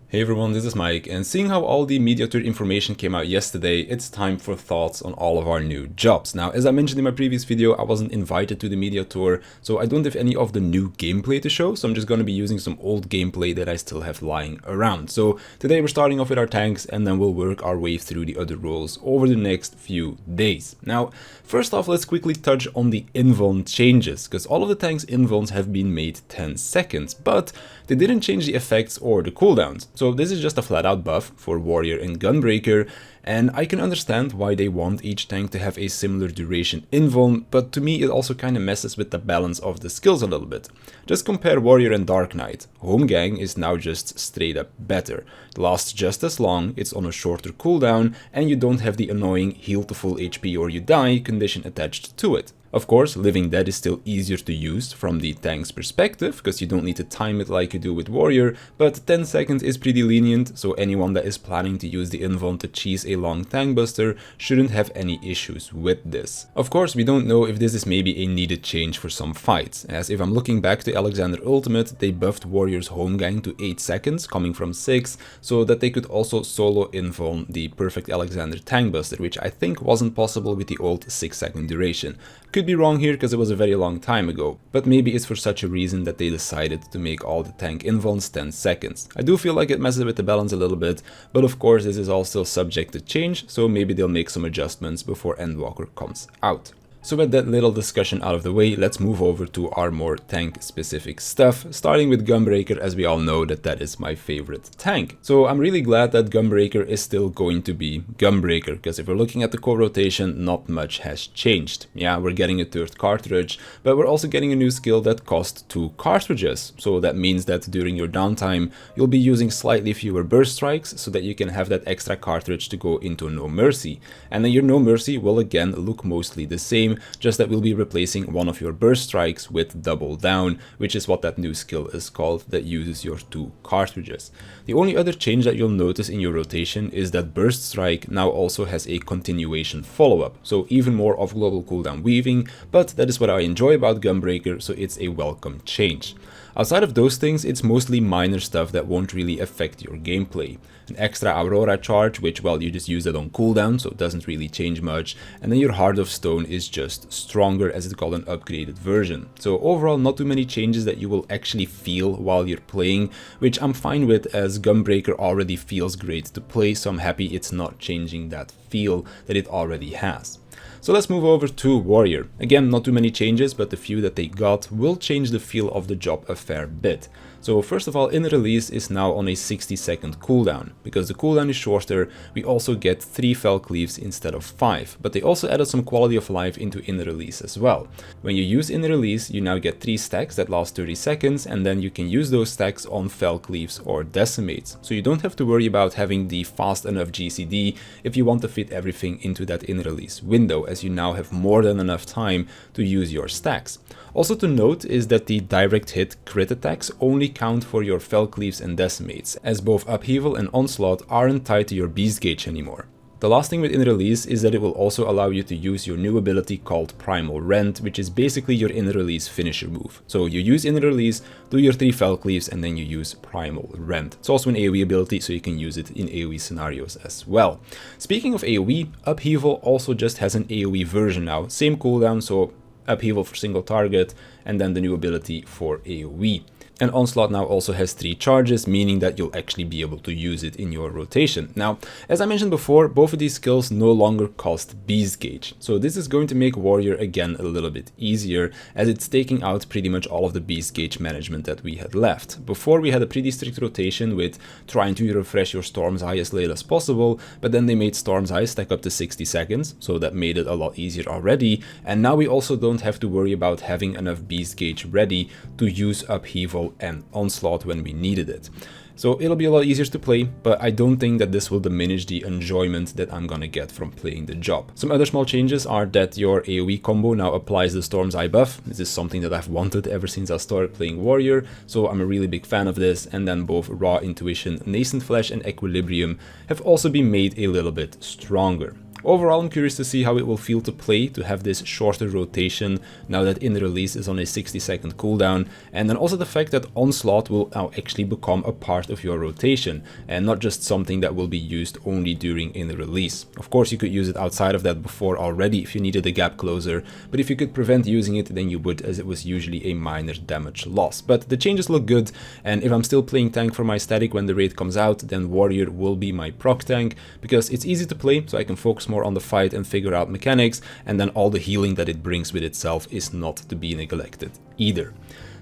Hey everyone, this is Mike, and seeing how all the media tour information came out yesterday, it's time for thoughts on all of our new jobs. Now, as I mentioned in my previous video, I wasn't invited to the media tour, so I don't have any of the new gameplay to show, so I'm just going to be using some old gameplay that I still have lying around. So today we're starting off with our tanks, and then we'll work our way through the other roles over the next few days. Now, first off, let's quickly touch on the invuln changes, because all of the tanks' invulns have been made 10 seconds, but they didn't change the effects or the cooldowns. So this is just a flat out buff for Warrior and Gunbreaker, and I can understand why they want each tank to have a similar duration invuln, but to me it also kinda messes with the balance of the skills a little bit. Just compare Warrior and Dark Knight. Home Gang is now just straight up better. It lasts just as long, it's on a shorter cooldown, and you don't have the annoying heal to full HP or you die condition attached to it. Of course, Living Dead is still easier to use from the tank's perspective, because you don't need to time it like you do with Warrior, but 10 seconds is pretty lenient, so anyone that is planning to use the invuln to cheese a long tank buster shouldn't have any issues with this. Of course, we don't know if this is maybe a needed change for some fights, as if I'm looking back to Alexander Ultimate, they buffed Warrior's Home Gang to 8 seconds, coming from 6, so that they could also solo invuln the perfect Alexander tank buster, which I think wasn't possible with the old 6-second duration. Could be wrong here because it was a very long time ago, but maybe it's for such a reason that they decided to make all the tank invulns 10 seconds. I do feel like it messes with the balance a little bit, but of course this is all still subject to change, so maybe they'll make some adjustments before Endwalker comes out. So with that little discussion out of the way, let's move over to our more tank-specific stuff, starting with Gunbreaker, as we all know that is my favorite tank. So I'm really glad that Gunbreaker is still going to be Gunbreaker, because if we're looking at the core rotation, not much has changed. Yeah, we're getting a third cartridge, but we're also getting a new skill that costs 2 cartridges. So that means that during your downtime, you'll be using slightly fewer burst strikes, so that you can have that extra cartridge to go into No Mercy. And then your No Mercy will again look mostly the same, just that we'll be replacing one of your burst strikes with Double Down, which is what that new skill is called that uses your 2 cartridges. The only other change that you'll notice in your rotation is that Burst Strike now also has a continuation follow-up, so even more of global cooldown weaving, but that is what I enjoy about Gunbreaker, so it's a welcome change. Outside of those things, it's mostly minor stuff that won't really affect your gameplay. An extra Aurora charge, which, well, you just use it on cooldown, so it doesn't really change much, and then your Heart of Stone is just stronger, as it's called an upgraded version. So overall, not too many changes that you will actually feel while you're playing, which I'm fine with, as Gunbreaker already feels great to play, so I'm happy it's not changing that feel that it already has. So let's move over to Warrior. Again, not too many changes, but the few that they got will change the feel of the job a fair bit. So first of all, In Release is now on a 60-second cooldown. Because the cooldown is shorter, we also get 3 Fell Cleaves instead of 5, but they also added some quality of life into In Release as well. When you use In Release, you now get 3 stacks that last 30 seconds, and then you can use those stacks on Fell Cleaves or Decimates. So you don't have to worry about having the fast enough GCD if you want to fit everything into that In Release window, as you now have more than enough time to use your stacks. Also to note is that the direct hit crit attacks only count for your Fell Cleaves and Decimates, as both Upheaval and Onslaught aren't tied to your Beast Gauge anymore. The last thing with In Release is that it will also allow you to use your new ability called Primal Rend, which is basically your In Release finisher move. So you use In Release, do your 3 Fell Cleaves, and then you use Primal Rend. It's also an AoE ability, so you can use it in AoE scenarios as well. Speaking of AoE, Upheaval also just has an AoE version now. Same cooldown, so Upheaval for single target, and then the new ability for AoE. And Onslaught now also has 3 charges, meaning that you'll actually be able to use it in your rotation. Now, as I mentioned before, both of these skills no longer cost Beast Gauge. So this is going to make Warrior again a little bit easier, as it's taking out pretty much all of the Beast Gauge management that we had left. Before, we had a pretty strict rotation with trying to refresh your Storm's Eye as late as possible, but then they made Storm's Eye stack up to 60 seconds, so that made it a lot easier already. And now we also don't have to worry about having enough Beast Gauge ready to use Upheaval and Onslaught when we needed it. So it'll be a lot easier to play, but I don't think that this will diminish the enjoyment that I'm gonna get from playing the job. Some other small changes are that your AoE combo now applies the Storm's Eye buff. This is something that I've wanted ever since I started playing Warrior, so I'm a really big fan of this. And then both Raw Intuition, Nascent Flesh, and Equilibrium have also been made a little bit stronger. Overall, I'm curious to see how it will feel to play, to have this shorter rotation now that in the release is on a 60-second cooldown, and then also the fact that Onslaught will now actually become a part of your rotation, and not just something that will be used only during in the release. Of course, you could use it outside of that before already if you needed a gap closer, but if you could prevent using it, then you would, as it was usually a minor damage loss. But the changes look good, and if I'm still playing tank for my static when the raid comes out, then Warrior will be my proc tank, because it's easy to play, so I can focus more on the fight and figure out mechanics, and then all the healing that it brings with itself is not to be neglected either.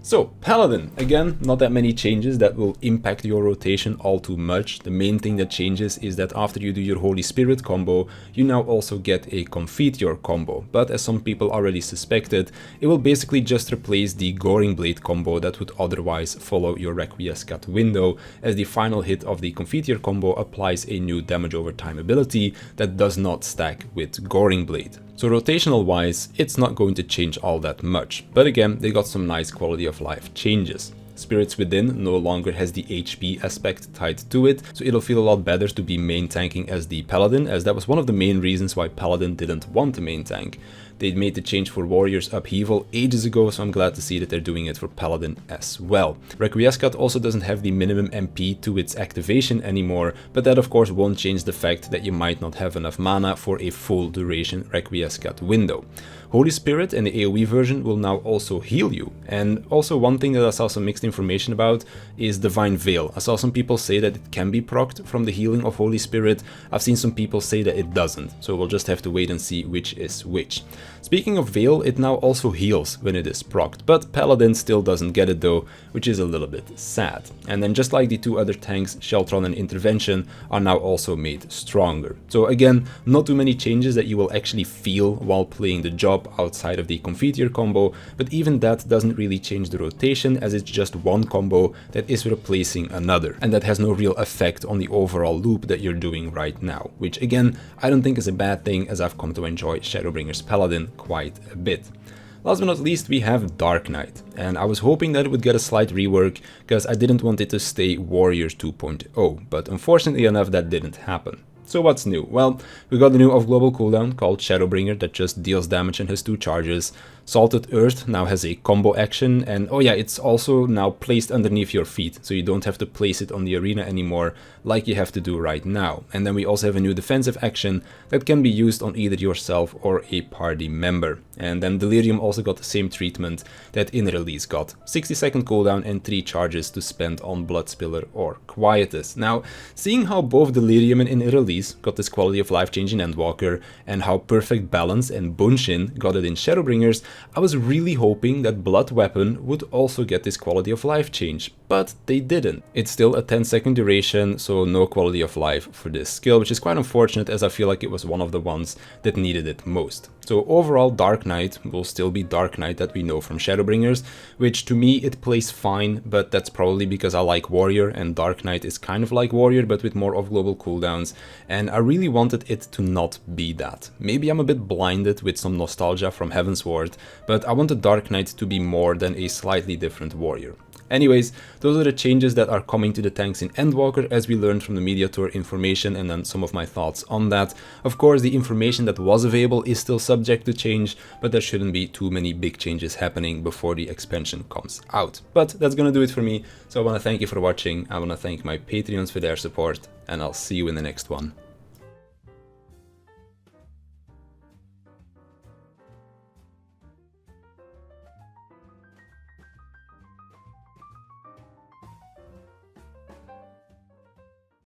So, Paladin, again, not that many changes that will impact your rotation all too much. The main thing that changes is that after you do your Holy Spirit combo, you now also get a Confiteor combo. But as some people already suspected, it will basically just replace the Goring Blade combo that would otherwise follow your Requiescat window, as the final hit of the Confiteor combo applies a new damage over time ability that does not stack with Goring Blade. So rotational wise, it's not going to change all that much, but again, they got some nice quality of life changes. Spirits Within no longer has the HP aspect tied to it, so it'll feel a lot better to be main tanking as the Paladin, as that was one of the main reasons why Paladin didn't want a main tank. They made the change for Warrior's Upheaval ages ago, so I'm glad to see that they're doing it for Paladin as well. Requiescat also doesn't have the minimum MP to its activation anymore, but that of course won't change the fact that you might not have enough mana for a full duration Requiescat window. Holy Spirit and the AoE version will now also heal you. And also one thing that I saw some mixed information about is Divine Veil. I saw some people say that it can be procced from the healing of Holy Spirit. I've seen some people say that it doesn't, so we'll just have to wait and see which is which. Speaking of Veil, it now also heals when it is procced, but Paladin still doesn't get it though, which is a little bit sad. And then just like the two other tanks, Sheltron and Intervention are now also made stronger. So again, not too many changes that you will actually feel while playing the job outside of the Confiteor combo, but even that doesn't really change the rotation, as it's just one combo that is replacing another, and that has no real effect on the overall loop that you're doing right now, which again, I don't think is a bad thing, as I've come to enjoy Shadowbringer's Paladin quite a bit. Last but not least, we have Dark Knight, and I was hoping that it would get a slight rework, because I didn't want it to stay Warriors 2.0, but unfortunately enough that didn't happen. So what's new? Well, we got a new off-global cooldown called Shadowbringer that just deals damage and has 2 charges. Salted Earth now has a combo action, and oh yeah, it's also now placed underneath your feet, so you don't have to place it on the arena anymore like you have to do right now. And then we also have a new defensive action that can be used on either yourself or a party member. And then Delirium also got the same treatment that In Release got. 60-second cooldown and 3 charges to spend on Bloodspiller or Quietus. Now, seeing how both Delirium and In Release got this quality of life change in Endwalker, and how Perfect Balance and Bunshin got it in Shadowbringers, I was really hoping that Blood Weapon would also get this quality of life change, but they didn't. It's still a 10-second duration, so no quality of life for this skill, which is quite unfortunate, as I feel like it was one of the ones that needed it most. So overall, Dark Knight will still be Dark Knight that we know from Shadowbringers, which to me it plays fine, but that's probably because I like Warrior, and Dark Knight is kind of like Warrior but with more off-global cooldowns, and I really wanted it to not be that. Maybe I'm a bit blinded with some nostalgia from Heavensward, but I wanted Dark Knight to be more than a slightly different Warrior. Anyways, those are the changes that are coming to the tanks in Endwalker, as we learned from the media tour information, and then some of my thoughts on that. Of course, the information that was available is still subject to change, but there shouldn't be too many big changes happening before the expansion comes out. But that's gonna do it for me, so I wanna thank you for watching, I wanna thank my Patreons for their support, and I'll see you in the next one.